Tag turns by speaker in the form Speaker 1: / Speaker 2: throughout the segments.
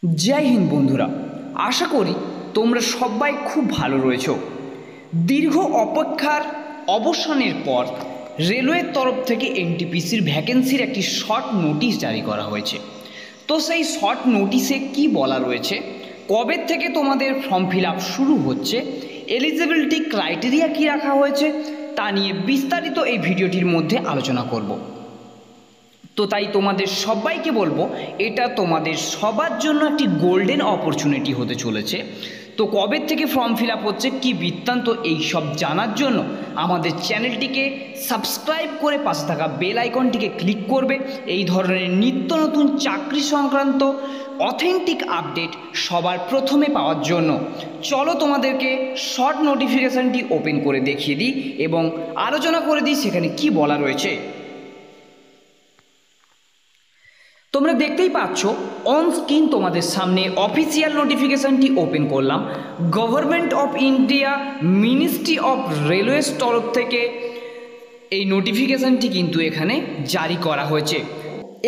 Speaker 1: जय हिंद बंधुरा आशा करी তোমরা সবাই খুব ভালো রয়েছো। দীর্ঘ অপেক্ষার অবসানের পর রেলওয়ের তরফ থেকে এনটিপিসির ভ্যাকেন্সির একটি শর্ট নোটিশ জারি করা হয়েছে। তো সেই শর্ট নোটিশে কি বলা রয়েছে, কবে থেকে তোমাদের ফর্ম ফিল আপ শুরু হচ্ছে, এলিজিবিলিটি ক্রাইটেরিয়া কি রাখা হয়েছে তা নিয়ে বিস্তারিত এই ভিডিওটির মধ্যে আলোচনা করব। তো তাই তোমাদের সবাইকে বলবো, এটা তোমাদের সবার জন্য একটি গোল্ডেন অপরচুনিটি হতে চলেছে। তো কবে থেকে ফর্ম ফিল আপ হচ্ছে, কী বৃত্তান্ত, এই সব জানার জন্য আমাদের চ্যানেলটিকে সাবস্ক্রাইব করে পাশে থাকা বেল আইকনটিকে ক্লিক করবে এই ধরনের নিত্য নতুন চাকরি সংক্রান্ত অথেন্টিক আপডেট সবার প্রথমে পাওয়ার জন্য। চলো তোমাদেরকে শর্ট নোটিফিকেশানটি ওপেন করে দেখিয়ে দিই এবং আলোচনা করে দিই সেখানে কি বলা রয়েছে। তোমরা দেখতেই পাচ্ছ অন স্ক্রিন তোমাদের সামনে অফিসিয়াল নোটিফিকেশানটি ওপেন করলাম। Government of India ministry of railways তরফ থেকে এই নোটিফিকেশানটি কিন্তু এখানে জারি করা হয়েছে।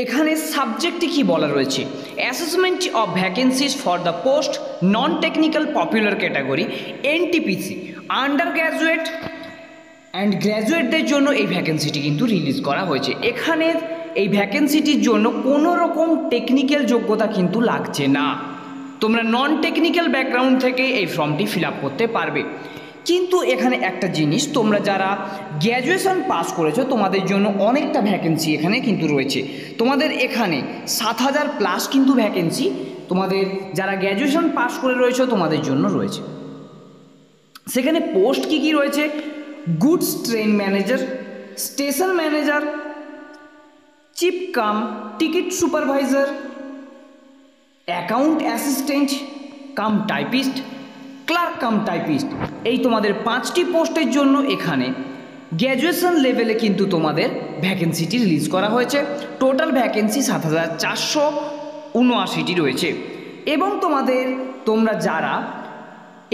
Speaker 1: এখানে সাবজেক্টটি কি বলা রয়েছে, assessment of vacancies for the post non technical popular category NTPC undergraduate and গ্র্যাজুয়েটদের জন্য এই ভ্যাকেন্সিটি কিন্তু রিলিজ করা হয়েছে। এখানে এই ভ্যাকেন্সিটির জন্য কোনো রকম টেকনিক্যাল যোগ্যতা কিন্তু লাগছে না। তোমরা নন টেকনিক্যাল ব্যাকগ্রাউন্ড থেকে এই ফর্মটি ফিল আপ করতে পারবে। কিন্তু এখানে একটা জিনিস, তোমরা যারা গ্র্যাজুয়েশন পাস করেছো তোমাদের জন্য অনেকটা ভ্যাকেন্সি এখানে কিন্তু রয়েছে। তোমাদের এখানে 7000 প্লাস কিন্তু ভ্যাকেন্সি তোমাদের যারা গ্র্যাজুয়েশন পাস করে রয়েছে তোমাদের জন্য রয়েছে। সেখানে পোস্ট কি কি রয়েছে, goods train manager, station manager, chief cum ticket supervisor, account assistant cum typist, clerk cum typist, এই তোমাদের 5টি পোস্টের জন্য এখানে গ্র্যাজুয়েশন লেভেলে কিন্তু তোমাদের ভ্যাকেন্সিটি রিলিজ করা হয়েছে। টোটাল ভ্যাকেন্সি 7479টি রয়েছে। এবং তোমরা যারা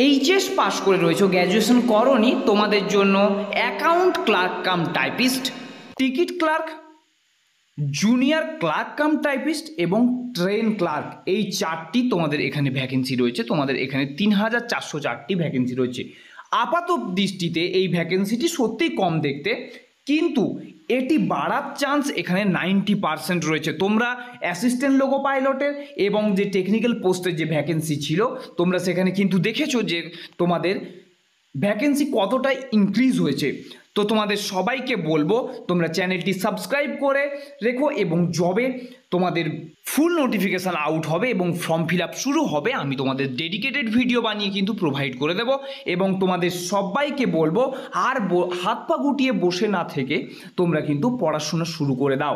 Speaker 1: এইচএস পাস করে রয়েছো, গ্র্যাজুয়েশন করোনি, তোমাদের জন্য account clerk cum typist, ticket clerk, junior clerk cum typist এবং ট্রেন ক্লার্ক, এই 4টি তোমাদের এখানে ভ্যাকেন্সি রয়েছে। তোমাদের এখানে 3404টি ভ্যাকেন্সি রয়েছে। আপাত দৃষ্টিতে এই ভ্যাকেন্সিটি সত্যিই কম দেখতে, কিন্তু এটি বাড়ার চান্স এখানে 90% রয়েছে। তোমরা অ্যাসিস্ট্যান্ট লোকো পাইলটের এবং যে টেকনিক্যাল পোস্টের যে ভ্যাকেন্সি ছিল তোমরা সেখানে কিন্তু দেখেছো যে তোমাদের ভ্যাকেন্সি কতটা ইনক্রিজ হয়েছে। তো তোমাদের সবাইকে বলবো তোমরা চ্যানেলটি সাবস্ক্রাইব করে রেখো এবং জবে তোমাদের ফুল নোটিফিকেশান আউট হবে এবং ফর্ম ফিল আপ শুরু হবে আমি তোমাদের ডেডিকেটেড ভিডিও বানিয়ে কিন্তু প্রোভাইড করে দেব। এবং তোমাদের সবাইকে বলবো আর হাত পা গুটিয়ে বসে না থেকে তোমরা কিন্তু পড়াশোনা শুরু করে দাও,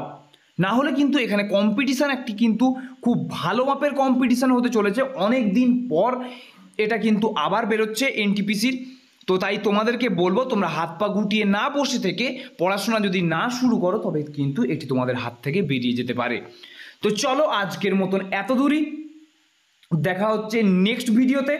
Speaker 1: না হলে কিন্তু এখানে কম্পিটিশান একটি কিন্তু খুব ভালো মাপের কম্পিটিশান হতে চলেছে। অনেক দিন পর এটা কিন্তু আবার বেরোচ্ছে এনটিপিসির। তো তাই তোমাদেরকে বলবো তোমরা হাত পা গুটিয়ে না বসে থেকে পড়াশোনা যদি না শুরু করো তবে কিন্তু এটি তোমাদের হাত থেকে বেরিয়ে যেতে পারে। তো চলো আজকের মতন এত দূরই, দেখা হচ্ছে নেক্সট ভিডিওতে।